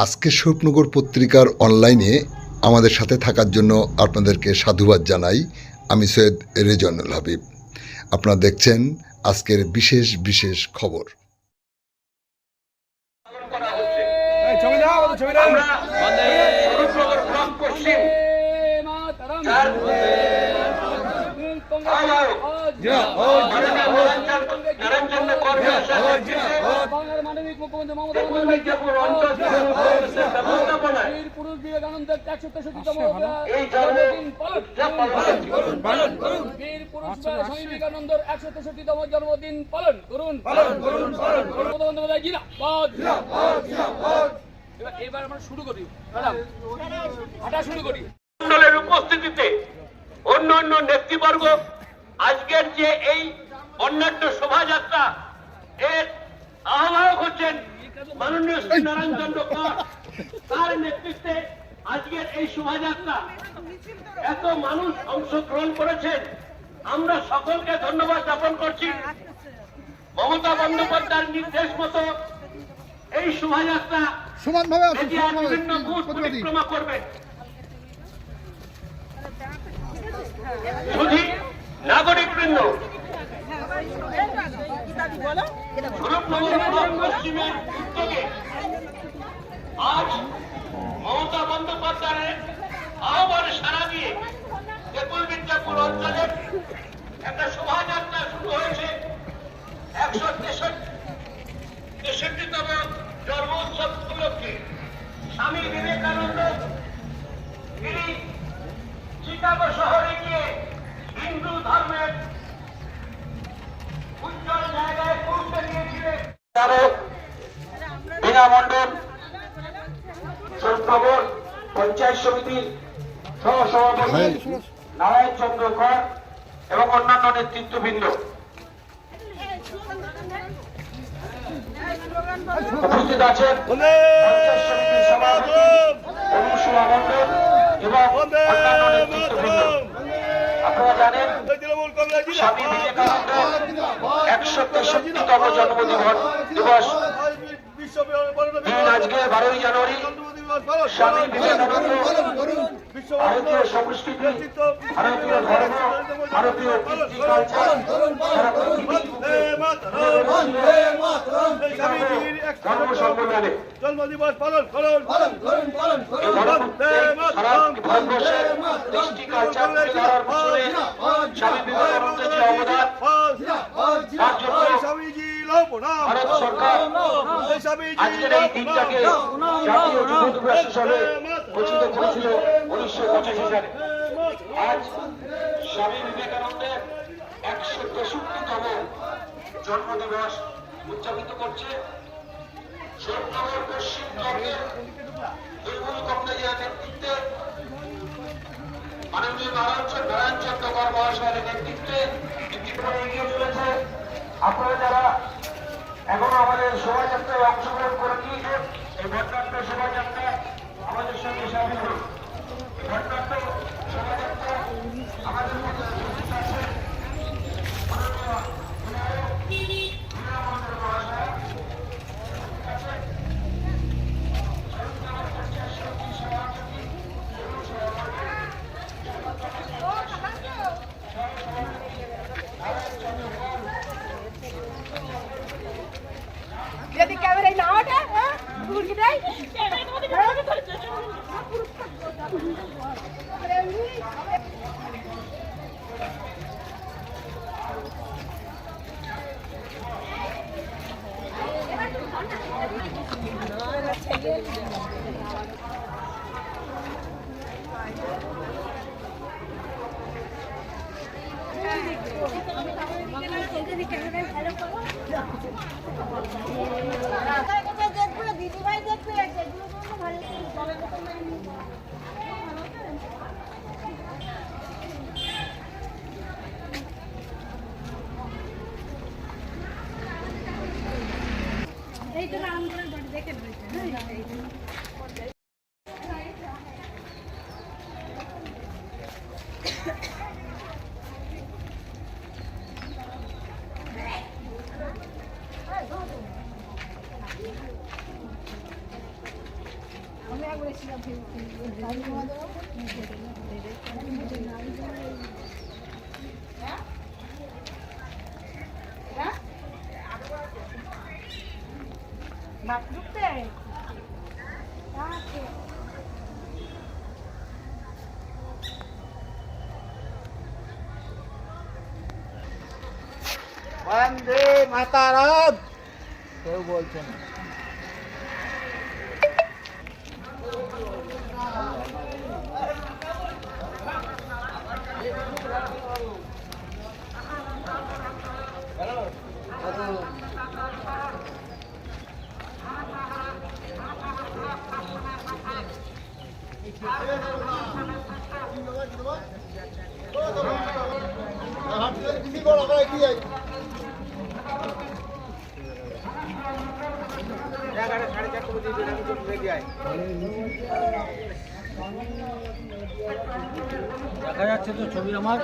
আজকে স্বরূপনগর পত্রিকার অনলাইনে আমাদের সাথে থাকার জন্য আপনাদেরকে সাধুবাদ জানাই। আমি সৈয়দ রেজওয়ানুল হাবিব। আপনারা দেখছেন আজকের বিশেষ বিশেষ খবর। মানবিক মুখ্যমন্ত্রী মমতা পুরুষ বিবেকানন্দের 163তম জন্মদিন পালন করুন। বীর পুরুষ স্বামী বিবেকানন্দের 163তম জন্মদিন পালন করুন। এবার আমরা শুরু করি, হাঁটা শুরু করি। মন্ডলের উপস্থিতিতে অন্যান্য নেতৃবর্গ আজকের যে এই অন্যান্য শোভাযাত্রা এর আহ্বায়ক হচ্ছেন মাননীয় শ্রী নারায়ণ চন্দ্র কর। তার নেতৃত্বে আজকের এই শোভাযাত্রা এত মানুষ অংশগ্রহণ করেছেন। আমরা সকলকে ধন্যবাদ জ্ঞাপন করছি। মমতা বন্দ্যোপাধ্যায়ের নির্দেশ মতো এই শোভাযাত্রা সমানভাবে বিভিন্ন বুথ পরিক্রমা করবে। শুধু নাগরিকবৃন্দ পশ্চিমের উদ্যোগে আজ মমতা বন্দ্যোপাধ্যায়ের আহ্বানে সাড়া দিয়ে বেকুল বিদ্যাপুর অঞ্চলে একটা শোভাযাত্রা শুরু হয়েছে। 163তম জন্মোৎসব উপলক্ষে স্বামী বিবেকানন্দ তিনি চিকাগো শহরে গিয়ে হিন্দু ধর্মের উজ্জ্বল জায়গায় পৌঁছে দিয়েছিলেন। বীণা মণ্ডল, স্বরূপনগর পঞ্চায়েত সমিতির সহসভাপতি নারায়ণ চন্দ্র কর এবং অন্যান্য নেতৃত্ববৃন্দ উপস্থিত আছেন। পঞ্চায়েত সমিতির সভাপতি অনুসুয়া মণ্ডল এবং অন্যান্য নেতৃত্ববৃন্দ। আপনারা জানেন স্বামী বিবেকানন্দের 163তম জন্মদিবস দিন আজকে 12ই জানুয়ারি। স্বামী বিবেকানন্দ ভারতীয় সংস্কৃতি, ভারতীয় ধর্ম, ভারতীয় কীর্তি কালচার ধর্ম সম্মেলনে জন্মদিবস পালন করুন। ভারতবর্ষের কৃষ্টি কালচার তুলে ধরার পিছনে স্বামী বিবেকানন্দের যে অবদান তার জন্য ভারত সরকার আজকের এই দিনটাকে জাতীয় যুব দিবস হিসাবে ঘোষিত করেছিল 1985 সালে। আজ স্বামী বিবেকানন্দের 163তম জন্মদিবস উদযাপিত করছে স্বরূপনগর পশ্চিম ব্লকের বুলবুল কমরেজিয়ার নেতৃত্বে, মাননীয় নারায়ণ চন্দ্র কর মহাশয়ের নেতৃত্বে এগিয়ে চলেছে। আপনারা যারা এখনো আমাদের শোভাযাত্রায় অংশগ্রহণ করে নিয়েছেন, এই ভট্টাট্ট শোভাযাত্রা আমাদের সঙ্গে সামিল হন। ভট্টাট্ট শোভাযাত্রা আমাদের মধ্যে উপস্থিত আছেন যদি ক্যামেরায় না ওঠে ঘুরকি দেয় ক্যামেরায় ভালো করো দেখবে দিদিভাই দেখবে সেগুলো ভালো এই তো রাম করে দেখে আমি একবার এসেছিলাম ভাত ঢুকতে বন্দে মাতারাম কেউ বলছেন দেখা যাচ্ছে তো ছবি আমার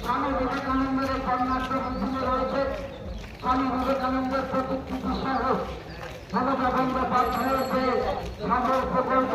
স্বামী বিবেকানন্দের কন্যাশ্র মধ্যে রয়েছে স্বামী বিবেকানন্দের প্রতিকৃতি সহ মমতা বন্দ্যোপাধ্যায়ের যে সাগর প্রকল্প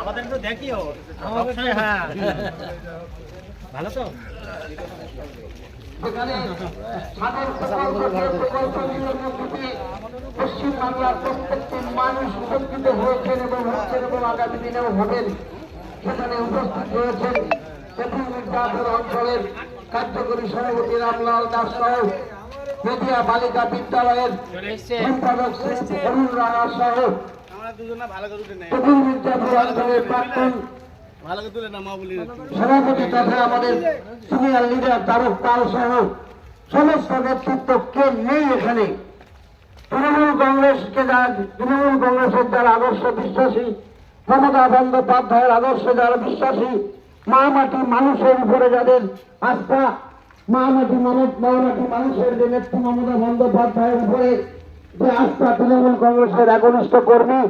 আমাদের তো দেখিও হ্যাঁ ভালো তো সেখানে সাগর প্রকল্পগুলোর মধ্যে দিয়ে পশ্চিমবাংলার প্রত্যেকটি মানুষ উপকৃত হয়েছেন এবং হচ্ছেন এবং আগামী দিনেও হবেন। সেখানে উপস্থিত রয়েছেন তেঁতুল মির্জাপুর অঞ্চলের কার্যকরী সভাপতি রামলাল দাস সহ মেদিয়া বালিকা বিদ্যালয়ের সম্পাদক শ্রী অরুণ রানা সহ তেঁতুল মির্জাপুর অঞ্চলের প্রাক্তন সভাপতি তথা আমাদের সিনিয়র লিডার তারক পাল সহ সমস্ত নেতৃত্ব কে নেই এখানে। তৃণমূল কংগ্রেসের যারা আদর্শ বিশ্বাসী, মমতা বন্দ্যোপাধ্যায়ের আদর্শে যারা বিশ্বাসী, মহামাটি মানুষের উপরে যাদের আস্থা, মহামাটি মানুষের যে নেত্রী মমতা বন্দ্যোপাধ্যায়ের উপরে যে আস্থা, তৃণমূল কংগ্রেসের একনিষ্ঠ কর্মী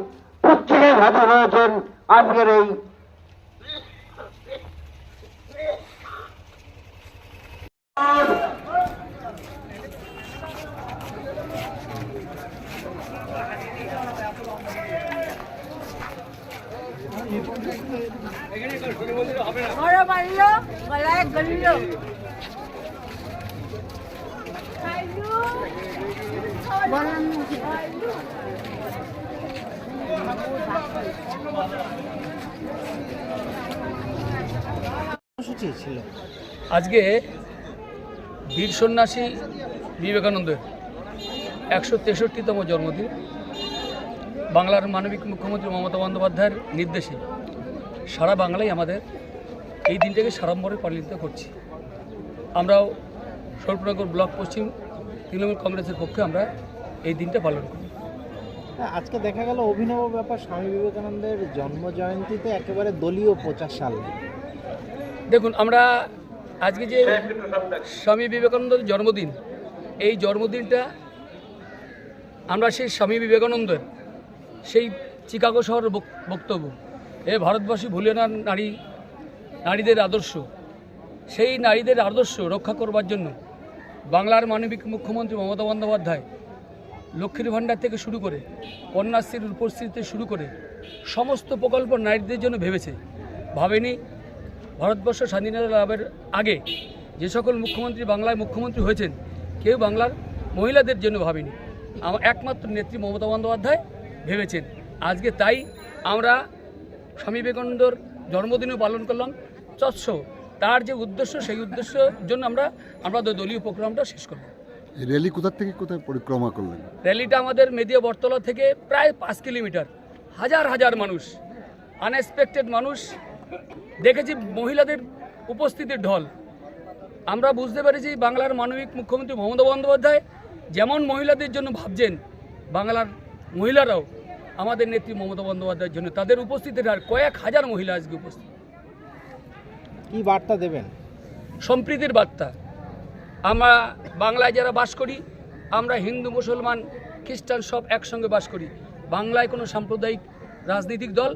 প্রত্যেকে হাতে হয়েছেন আজকের এই বড় বাড়লো গলায় গড়লো ছিল আজকে বীর সন্ন্যাসী বিবেকানন্দের 163তম জন্মদিন। বাংলার মানবিক মুখ্যমন্ত্রী মমতা বন্দ্যোপাধ্যায়ের নির্দেশে সারা বাংলায় আমাদের এই দিনটাকে সাড়ম্বরে পালিত করছি। আমরাও সরপুরনগর ব্লক পশ্চিম তৃণমূল কংগ্রেসের পক্ষে আমরা এই দিনটা পালন করি। আজকে দেখা গেল অভিনব ব্যাপার, স্বামী বিবেকানন্দের জন্ম জয়ন্তীতে একেবারে দলীয় প্রচার সাল। দেখুন, আমরা আজকে যে স্বামী বিবেকানন্দের জন্মদিন, এই জন্মদিনটা আমরা সেই স্বামী বিবেকানন্দের সেই চিকাগো শহরের বক্তব্য, ভারতবাসী ভুলে না নারীদের আদর্শ, সেই নারীদের আদর্শ রক্ষা করবার জন্য বাংলার মানবিক মুখ্যমন্ত্রী মমতা বন্দ্যোপাধ্যায় লক্ষ্মীর ভাণ্ডার থেকে শুরু করে কন্যাশ্রীর রূপশ্রী থেকে শুরু করে সমস্ত প্রকল্প নারীদের জন্য ভেবেছে। ভাবেনি ভারতবর্ষ স্বাধীনতা লাভের আগে যে সকল মুখ্যমন্ত্রী বাংলায় মুখ্যমন্ত্রী হয়েছেন, কেউ বাংলার মহিলাদের জন্য ভাবেনি। একমাত্র নেত্রী মমতা বন্দ্যোপাধ্যায় ভেবেছেন। আজকে তাই আমরা স্বামী বিবেকানন্দর জন্মদিনও পালন করলাম। তার যে উদ্দেশ্য, সেই উদ্দেশ্যের জন্য আমরা দলীয় প্রোগ্রামটা শেষ করলাম। র্যালি কোথা থেকে কোথায় পরিক্রমা করলেন? র্যালিটা আমাদের মেদিয়া বটতলা থেকে প্রায় 5 কিলোমিটার, হাজার হাজার মানুষ, আনএক্সপেক্টেড মানুষ দেখেছি, মহিলাদের উপস্থিতির ঢল। আমরা বুঝতে পেরেছি বাংলার মানবিক মুখ্যমন্ত্রী মমতা বন্দ্যোপাধ্যায় যেমন মহিলাদের জন্য ভাবছেন, বাংলার মহিলারাও আমাদের নেত্রী মমতা বন্দ্যোপাধ্যায়ের জন্য তাদের উপস্থিতির আর কয়েক হাজার মহিলা আজকে উপস্থিত। কি বার্তা দেবেন? সম্প্রীতির বার্তা। আমরা বাংলায় যারা বাস করি, আমরা হিন্দু মুসলমান খ্রিস্টান সব একসঙ্গে বাস করি। বাংলায় কোনো সাম্প্রদায়িক রাজনৈতিক দল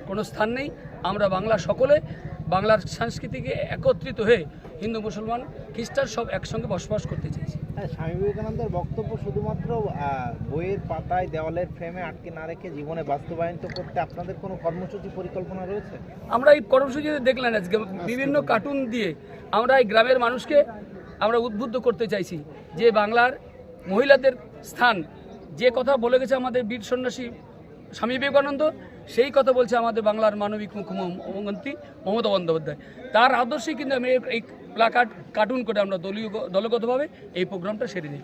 কোনো স্থান নেই। আমরা বাংলা সকলে বাংলার সংস্কৃতিকে একত্রিত হয়ে হিন্দু মুসলমান খ্রিস্টান সব একসঙ্গে বসবাস করতে চাইছি। হ্যাঁ, স্বামী বিবেকানন্দের বক্তব্য শুধুমাত্র বইয়ের পাতায় দেওয়ালের ফ্রেমে আটকে না রেখে জীবনে বাস্তবায়িত করতে আপনাদের কোনো কর্মসূচি পরিকল্পনা রয়েছে? আমরা এই কর্মসূচিতে দেখলেন আজকে বিভিন্ন কার্টুন দিয়ে আমরা এই গ্রামের মানুষকে আমরা উদ্বুদ্ধ করতে চাইছি যে বাংলার মহিলাদের স্থান, যে কথা বলে গেছে আমাদের বীর সন্ন্যাসী স্বামী বিবেকানন্দ, সেই কথা বলছে আমাদের বাংলার মানবিক মুখ্যমন্ত্রী মমতা বন্দ্যোপাধ্যায়। তার আদর্শেই কিন্তু আমি এই প্লাকার্ড কার্টুন করে আমরা দলগতভাবে এই প্রোগ্রামটা সেরে নিই।